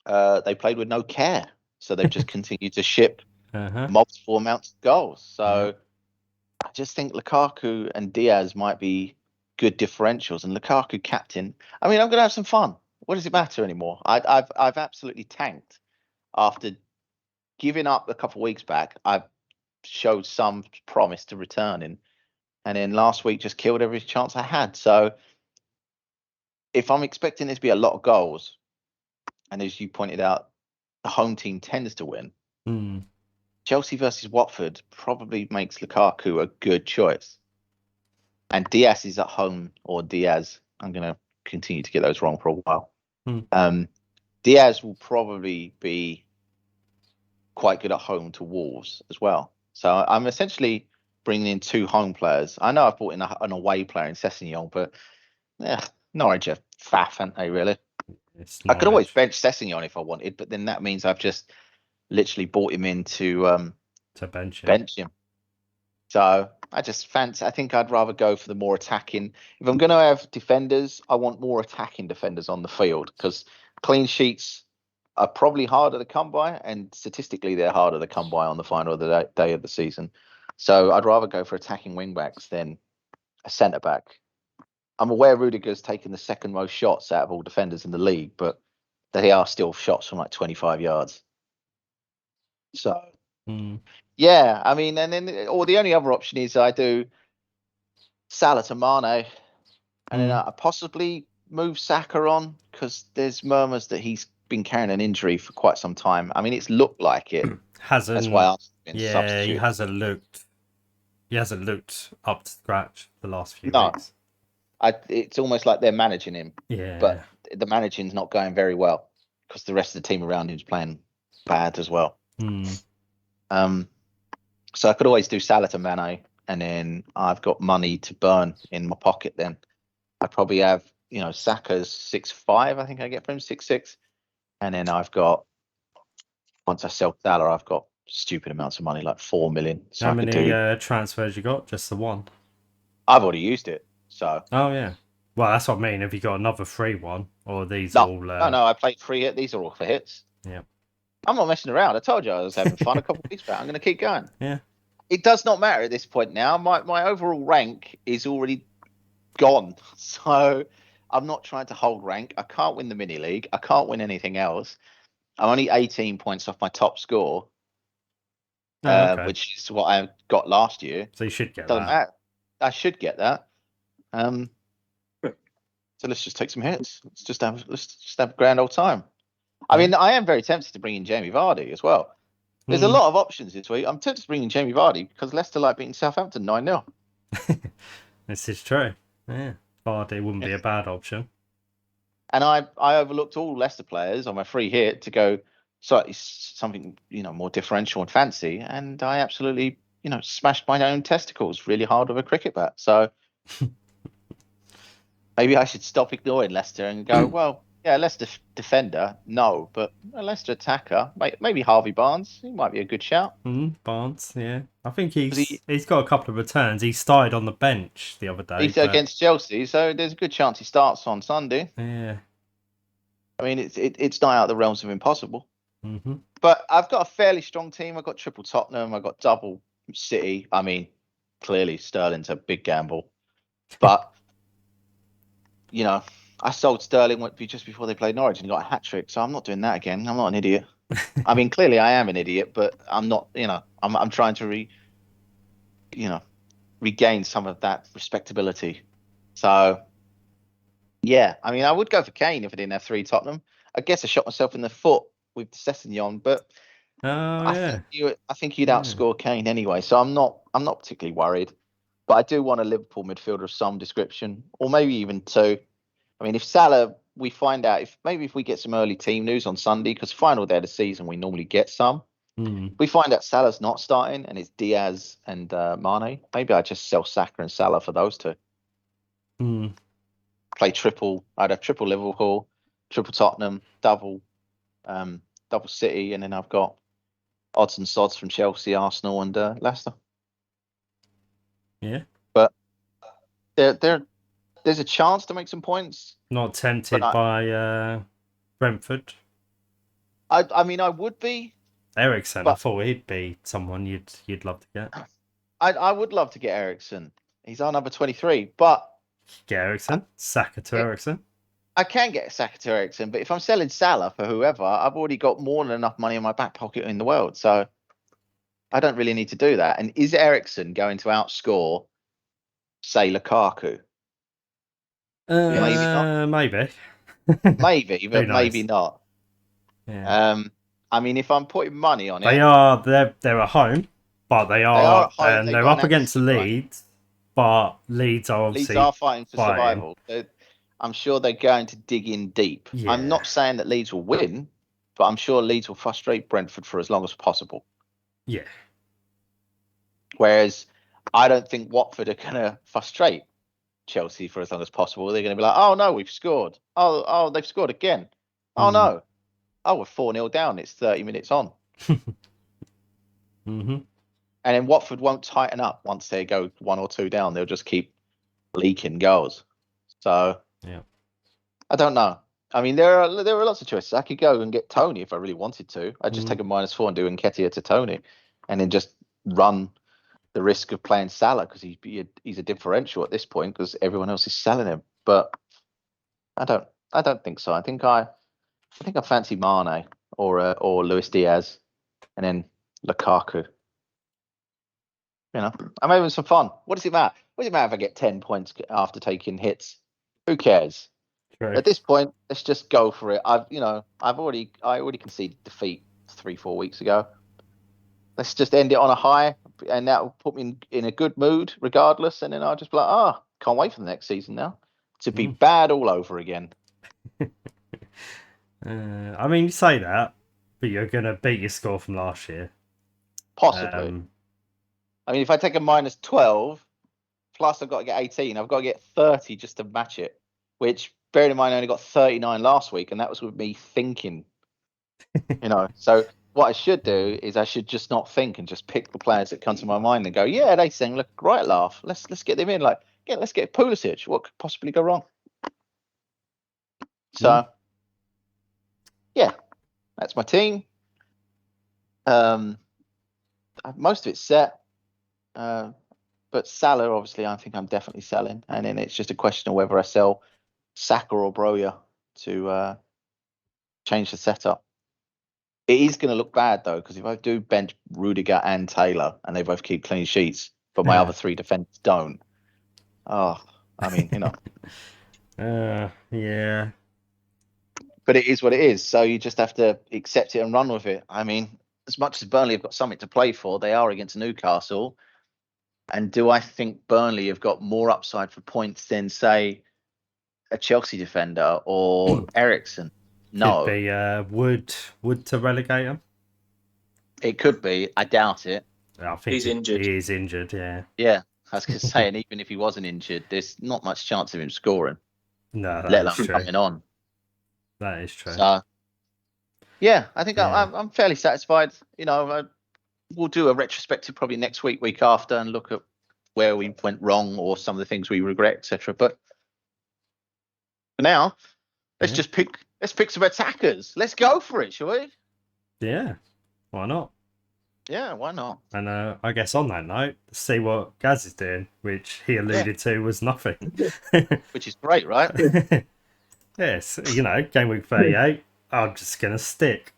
they played with no care. So they've just continued to ship multiple amounts of goals. So I just think Lukaku and Diaz might be good differentials, and Lukaku captain. I mean, I'm going to have some fun. What does it matter anymore? I've absolutely tanked after giving up a couple of weeks back. I've showed some promise to returning, and then last week just killed every chance I had. So if I'm expecting there to be a lot of goals, and as you pointed out, the home team tends to win, Chelsea versus Watford probably makes Lukaku a good choice. And Diaz is at home, or Diaz. I'm going to continue to get those wrong for a while. Diaz will probably be quite good at home to Wolves as well. So I'm essentially bringing in 2 home players. I know I've brought in an away player in Sessegnon, but Norwich are faff, aren't they, really? I could always bench Sessegnon if I wanted, but then that means I've just literally bought him in to bench him. So I think I'd rather go for the more attacking. If I'm going to have defenders, I want more attacking defenders on the field, because clean sheets are probably harder to come by, and statistically they're harder to come by on the final of the day of the season. So I'd rather go for attacking wing backs than a centre back. I'm aware Rudiger's taken the 2nd most shots out of all defenders in the league, but they are still shots from like 25 yards. So yeah, I mean, and then the only other option is I do Salah to Mane, and then I possibly move Saka on, because there's murmurs that he's been carrying an injury for quite some time. I mean, it's looked like it. That's why I've been substituted. He hasn't looked up to scratch the last few weeks. It's almost like they're managing him. Yeah. But the managing's not going very well, because the rest of the team around him's playing bad as well. So I could always do Salah to Mane, and then I've got money to burn in my pocket then. I'd probably have, Saka's 6.5, I think I get from him, 6.6. And then I've got, once I sell Salah, I've got stupid amounts of money, like 4 million. So how many transfers you got? Just the one? I've already used it, so. Oh, yeah. Well, that's what I mean. Have you got another free one? Or are these all... No, I played free hit. These are all for hits. Yeah. I'm not messing around. I told you I was having fun a couple of weeks back. I'm going to keep going. Yeah. It does not matter at this point now. My overall rank is already gone. So I'm not trying to hold rank. I can't win the mini league. I can't win anything else. I'm only 18 points off my top score. Okay. which is what I got last year. So you should get Doesn't that. matter. I should get that. So let's just take some hits. Let's just have a grand old time. I mean, I am very tempted to bring in Jamie Vardy as well. There's a lot of options this week. I'm tempted to bring in Jamie Vardy because Leicester like beating Southampton 9-0. This is true. Yeah, Vardy wouldn't be a bad option. And I overlooked all Leicester players on my free hit to go slightly something more differential and fancy, and I absolutely smashed my own testicles really hard with a cricket bat. So maybe I should stop ignoring Leicester and go, well, yeah, Leicester defender, no, but a Leicester attacker, maybe Harvey Barnes, he might be a good shout. Barnes, yeah. I think he's got a couple of returns. He started on the bench the other day. He's against Chelsea, so there's a good chance he starts on Sunday. Yeah. I mean, it's not out of the realms of impossible. Mm-hmm. But I've got a fairly strong team. I've got triple Tottenham. I've got double City. I mean, clearly Sterling's a big gamble. But, I sold Sterling just before they played Norwich and got a hat-trick. So I'm not doing that again. I'm not an idiot. I mean, clearly I am an idiot, but I'm not, I'm trying to regain some of that respectability. So, yeah, I mean, I would go for Kane if I didn't have 3 Tottenham. I guess I shot myself in the foot with Sessegnon, but I think you'd outscore Kane anyway. So I'm not particularly worried. But I do want a Liverpool midfielder of some description, or maybe even 2. I mean, if Salah, we find out if we get some early team news on Sunday, because final day of the season we normally get some. We find out Salah's not starting and it's Diaz and Mane. Maybe I just sell Saka and Salah for those 2. Play triple. I'd have triple Liverpool, triple Tottenham, double City, and then I've got odds and sods from Chelsea, Arsenal, and Leicester. Yeah, but there's a chance to make some points. Not tempted by Brentford. I mean, I would be. Eriksen, I thought he'd be someone you'd love to get. I would love to get Eriksen. He's our number 23, but get Eriksen, Saka to Eriksen. I can get Saka to Eriksen, but if I'm selling Salah for whoever, I've already got more than enough money in my back pocket in the world, so I don't really need to do that. And is Eriksen going to outscore, say, Lukaku? Maybe not. Maybe, but maybe not. Yeah. I mean, if I'm putting money on it, they're at home, but they're up against Leeds. But Leeds are obviously fighting for survival. I'm sure they're going to dig in deep. Yeah. I'm not saying that Leeds will win, but I'm sure Leeds will frustrate Brentford for as long as possible. Yeah. Whereas I don't think Watford are going to frustrate Chelsea for as long as possible. They're going to be like, oh no, we've scored. Oh, they've scored again. Oh no. Oh, we're 4-0 down. It's 30 minutes on. And then Watford won't tighten up once they go 1 or 2 down. They'll just keep leaking goals. So yeah, I don't know. I mean, there are lots of choices. I could go and get Tony if I really wanted to. I'd just take a -4 and do Nketiah to Tony, and then just run the risk of playing Salah because he's a differential at this point because everyone else is selling him. But I don't think so. I think I fancy Mane or Luis Diaz, and then Lukaku. I'm having some fun. What does it matter? What does it matter if I get 10 points after taking hits? Who cares? True. At this point, let's just go for it. I already conceded defeat 3-4 weeks ago. Let's just end it on a high, and that will put me in a good mood, regardless. And then I'll just be like, can't wait for the next season now to be bad all over again. I mean, you say that, but you're gonna beat your score from last year. Possibly. I mean, if I take a -12, plus I've got to get 18, I've got to get 30 just to match it. Which, bearing in mind, I only got 39 last week, and that was with me thinking. So what I should do is I should just not think and just pick the players that come to my mind and go, yeah, they sing, look, right, laugh. Let's get them in. Let's get Pulisic. What could possibly go wrong? So, yeah, that's my team. Most of it's set. But Salah, obviously, I think I'm definitely selling. And then it's just a question of whether I sell Saka or Broja to change the setup. It is going to look bad though, because if I do bench Rudiger and Taylor, and they both keep clean sheets, but my other 3 defenders don't. Oh, I mean, Yeah. But it is what it is. So you just have to accept it and run with it. I mean, as much as Burnley have got something to play for, they are against Newcastle. And do I think Burnley have got more upside for points than, say, a Chelsea defender or Ericsson? No. Could be Wood to relegate him. It could be. I doubt it. I think He's injured. He is injured, yeah. Yeah. I was just saying, even if he wasn't injured, there's not much chance of him scoring, No, let alone coming on. That is true. So, yeah, I think I'm fairly satisfied. We'll do a retrospective probably next week after, and look at where we went wrong or some of the things we regret, etc. But for now, let's pick some attackers. Let's go for it, shall we? Yeah, why not? Yeah, why not? And I guess on that note, see what Gaz is doing, which he alluded to was nothing. Which is great, right? Yes, game week 38. I'm just gonna stick.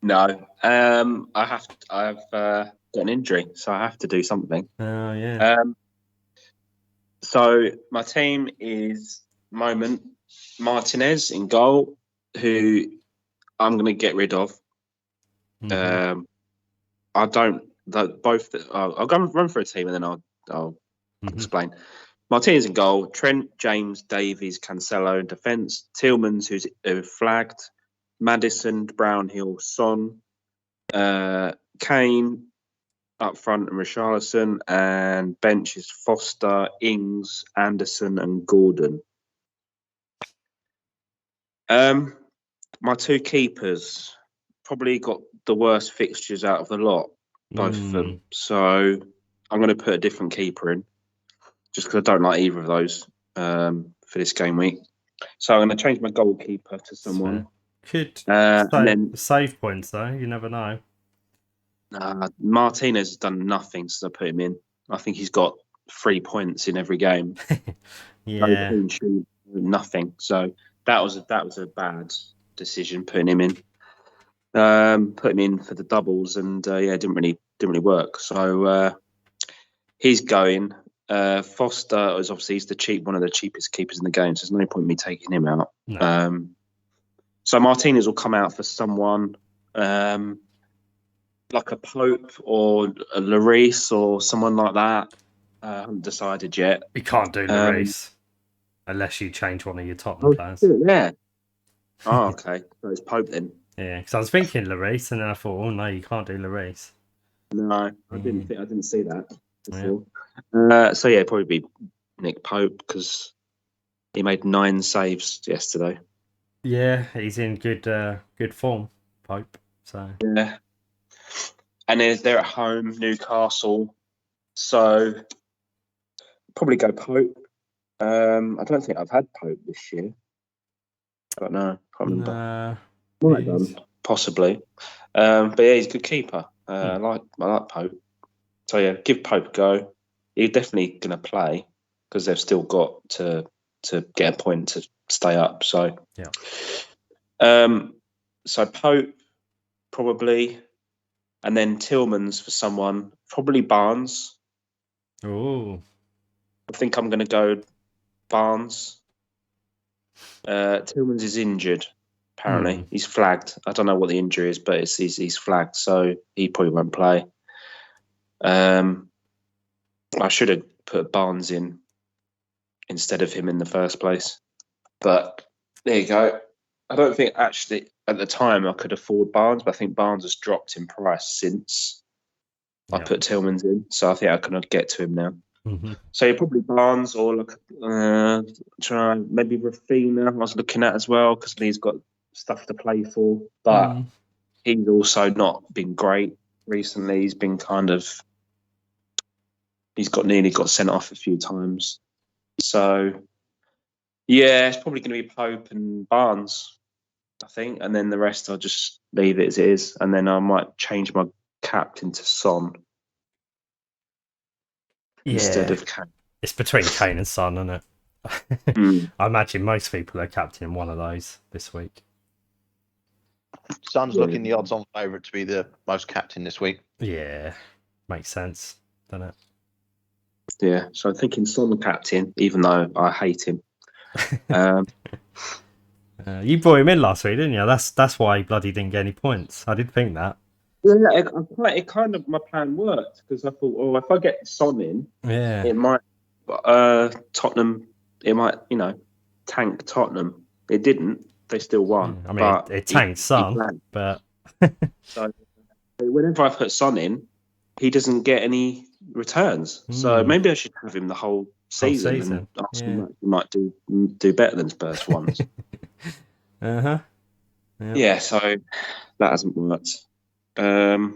No, I've got an injury, so I have to do something. Oh yeah. So my team is moment Martinez in goal, who I'm going to get rid of. Mm-hmm. I'll go and run for a team and then I'll explain. Martinez in goal, Trent, James, Davies, Cancelo in defence, Tillmans who's flagged, Maddison, Brownhill, Son, Kane up front and Richarlison, and bench is Foster, Ings, Anderson and Gordon. My 2 keepers probably got the worst fixtures out of the lot, both of them. So I'm going to put a different keeper in, just because I don't like either of those for this game week. So I'm going to change my goalkeeper to someone. Could then save points though. You never know. Martinez has done nothing since I put him in. I think he's got 3 points in every game. Yeah, nothing. So that was a bad decision putting him in. Put him in for the doubles, and it didn't really work. So he's going. Foster is obviously one of the cheapest keepers in the game, so there's no point in me taking him out. No. So Martinez will come out for someone like a Pope or a Lloris or someone like that. I haven't decided yet. You can't do Lloris unless you change one of your Tottenham players. Yeah. Oh, okay. So it's Pope then. Yeah, because I was thinking Lloris, and then I thought, oh no, you can't do Lloris. No, I didn't see that before. Yeah. Probably be Nick Pope, because he made 9 saves yesterday. Yeah, he's in good form, Pope. So yeah, and they're at home, Newcastle. So probably go Pope. I don't think I've had Pope this year. I don't know. Can't remember. Might have done, possibly. But yeah, he's a good keeper. I like Pope. So yeah, give Pope a go. He's definitely going to play, because they've still got to get a point to stay up. So yeah. So Pope probably, and then Tillmans for someone, probably Barnes. Oh, I think I'm going to go Barnes. Tillmans is injured. Apparently, he's flagged. I don't know what the injury is, but he's flagged, so he probably won't play. I should have put Barnes in instead of him in the first place, but there you go. I don't think actually at the time I could afford Barnes, but I think Barnes has dropped in price since I put Tillmans in, so I think I can get to him now. Mm-hmm. So you're probably Barnes, or try maybe Rafinha. I was looking at as well, because he's got stuff to play for, but he's also not been great recently. He's been nearly got sent off a few times. So yeah, it's probably going to be Pope and Barnes, I think, and then the rest I'll just leave it as it is, and then I might change my captain to Son instead of Kane. It's between Kane and Son, isn't it? I imagine most people are captaining one of those this week. Son's looking the odds-on favourite to be the most captain this week. Yeah, makes sense, doesn't it? Yeah, so I'm thinking Son captain, even though I hate him. You brought him in last week, didn't you? That's why he bloody didn't get any points. I did think that. Yeah, it kind of my plan worked because I thought, oh, if I get Son in, Yeah. it might Tottenham. It might tank Tottenham. It didn't. They still won. I mean, but it tanked Son, but so whenever I put Son in, he doesn't get any returns. So maybe I should have him the whole season. And Arsenal might do better than Spurs once. Yeah, so that hasn't worked. So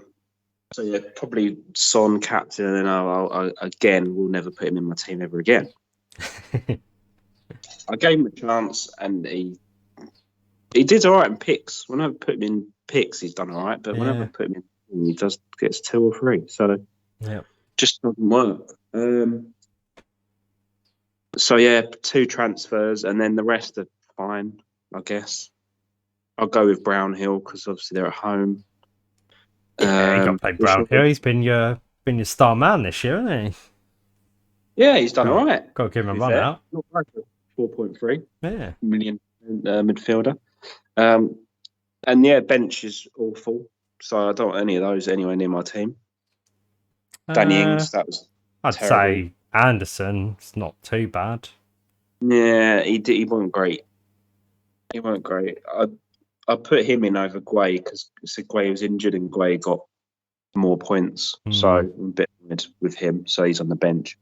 yeah, probably Son captain, and then I again will never put him in my team ever again. I gave him a chance, and he did all right in picks. When I put him in picks, he's done all right. But whenever I put him in, he just gets 2 or 3. So just doesn't work. So yeah, 2 transfers, and then the rest are fine, I guess. I'll go with Brownhill because obviously they're at home. Yeah, he got to play Brownhill. He's been your star man this year, hasn't he? Yeah, he's done all right. Got to give him a run out. Not bad for 4.3 million midfielder. And yeah, bench is awful. So I don't want any of those anywhere near my team. Danny Ings, that was I'd terrible. say Anderson's not too bad. Yeah, he wasn't great. He wasn't great. I put him in over Guay because Guay was injured and Guay got more points. So I'm a bit annoyed with him. So he's on the bench.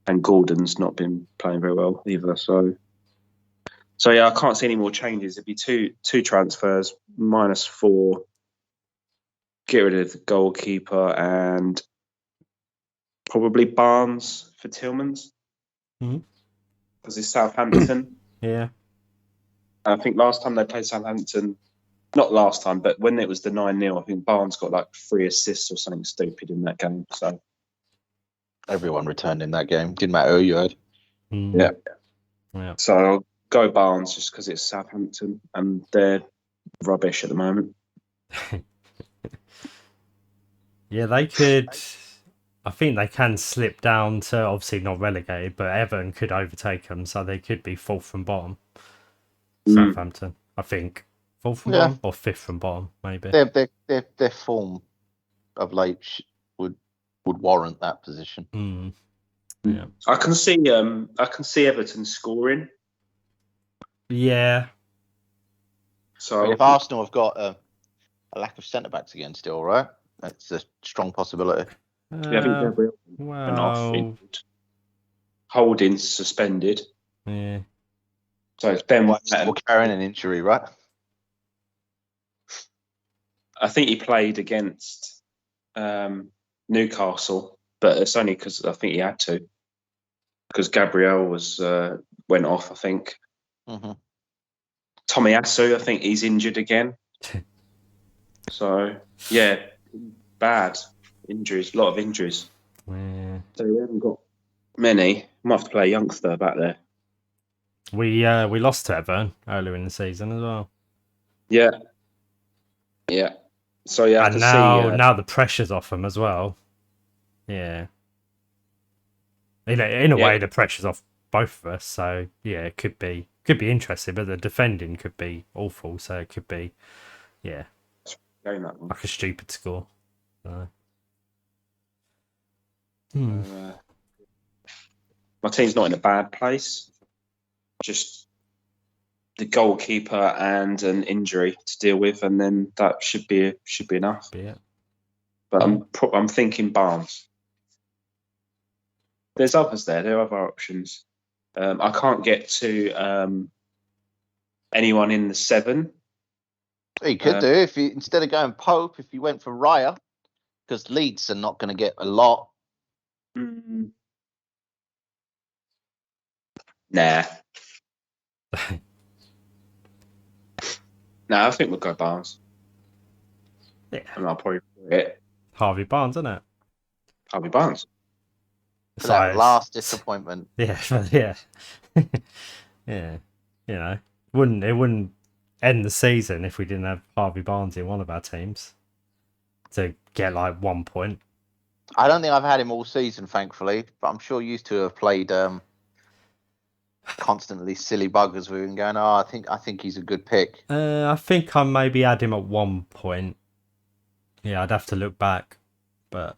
And Gordon's not been playing very well either. So yeah, I can't see any more changes. It'd be two transfers, -4. Get rid of the goalkeeper and probably Barnes for Tillmans. Because it's Southampton. Yeah. I think last time they played Southampton, not last time, but when it was the 9-0, I think Barnes got like 3 assists or something stupid in that game. So everyone returned in that game. Didn't matter who you had. Yeah. So I'll go Barnes just because it's Southampton and they're rubbish at the moment. Yeah, they could. I think they can slip down to obviously not relegated, but Everton could overtake them, so they could be 4th from bottom. Southampton, I think 4th from bottom or 5th from bottom, maybe. Their form of late would warrant that position. Yeah, I can see Everton scoring. Yeah. So if Arsenal have got a lack of centre backs again, still, right? That's a strong possibility. Yeah, I think Gabriel went off. Holding's suspended. Yeah. So it's Ben White still carrying an injury, right? I think he played against Newcastle, but it's only because I think he had to. Because Gabriel went off, I think. Tomiyasu, I think he's injured again. So yeah, bad injuries, a lot of injuries. Yeah. So we haven't got many. Might have to play a youngster back there. We lost to Everton earlier in the season as well. Yeah. So yeah, and now the pressure's off them as well. Yeah. In a way, the pressure's off both of us. So yeah, it could be interesting, but the defending could be awful. So it could be, like a stupid score. So. My team's not in a bad place. Just the goalkeeper and an injury to deal with, and then that should be enough. Yeah. But I'm thinking Barnes. There's others there. There are other options. I can't get to anyone in the 7. You could do if you instead of going Pope, if you went for Raya, because Leeds are not going to get a lot. Nah. I think we'll go Barnes. Yeah. And I'll probably put it. Harvey Barnes, isn't it? Harvey Barnes. For that last disappointment. Yeah. Yeah. Yeah. It wouldn't end the season if we didn't have Harvey Barnes in one of our teams to get like 1 point. I don't think I've had him all season, thankfully, but I'm sure you two have played constantly silly buggers with him going, I think he's a good pick. I think I maybe had him at 1 point. Yeah, I'd have to look back, but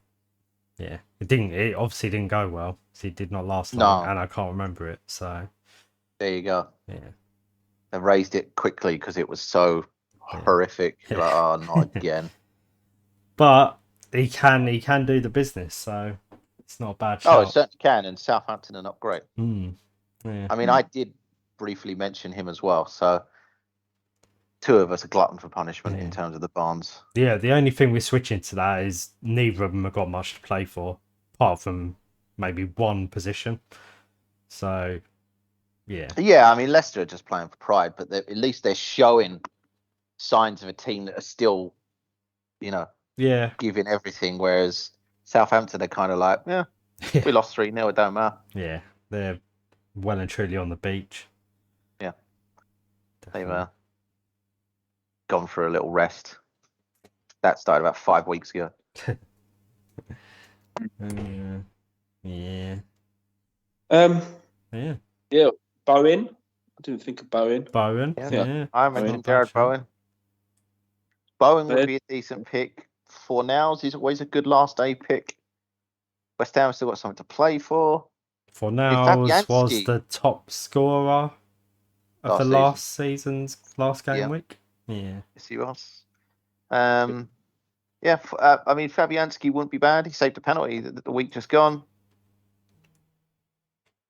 yeah, it obviously didn't go well. So it did not last long, No. and I can't remember it. So There you go. yeah, They raised it quickly because it was so horrific. You're like, oh, not again. but he can do the business, so it's not a bad Oh, it shout. certainly can, and Southampton are not great. Yeah. I mean, I did briefly mention him as well, so two of us are glutton for punishment in terms of the Barnes. Yeah, the only thing we're switching to that is neither of them have got much to play for, apart from maybe one position. So, yeah. Yeah, I mean, Leicester are just playing for pride, but at least they're showing signs of a team that are still, giving everything, whereas Southampton are kind of like, we lost 3-0, it don't matter. Yeah, they're well and truly on the beach. Yeah. Definitely. They've gone for a little rest. That started about 5 weeks ago. Yeah. Yeah. Yeah. Bowen. I didn't think of Bowen. Bowen. Yeah. I mentioned Not bad Jared Bowen. Bowen would be a decent pick. Fornals is always a good last day pick. West Ham still got something to play for. Fornals was the top scorer of the last season's last game week. Yeah. Yes, he was. I mean, Fabianski wouldn't be bad. He saved a penalty the week just gone.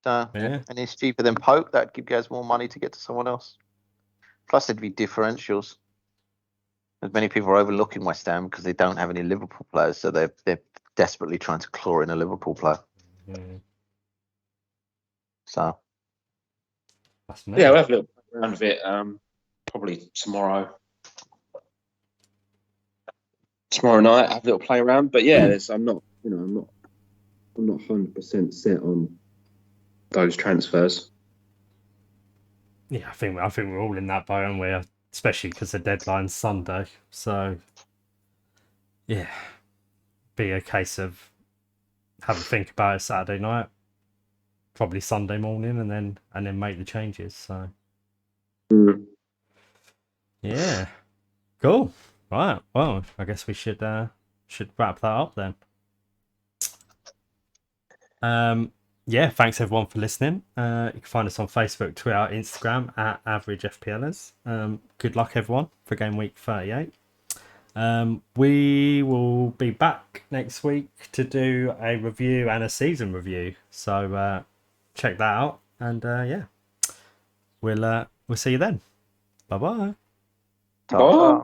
So, and he's cheaper than Pope. That'd give guys more money to get to someone else. Plus, there'd be differentials. As many people are overlooking West Ham because they don't have any Liverpool players, so they're desperately trying to claw in a Liverpool player. So, yeah, we'll have a little round of it. Probably tomorrow night. Have a little play around. But yeah, I'm not 100% set on those transfers. Yeah, I think we're all in that boat, aren't we? Especially because the deadline's Sunday. So, yeah, be a case of have a think about it Saturday night, probably Sunday morning, and then make the changes. So, yeah, cool. Right. Well, I guess we should wrap that up then. Yeah, thanks everyone for listening. You can find us on Facebook, Twitter, Instagram at AverageFPLers. Good luck everyone for game week 38. We will be back next week to do a review and a season review. So check that out, and yeah, we'll see you then. Bye-bye. Bye.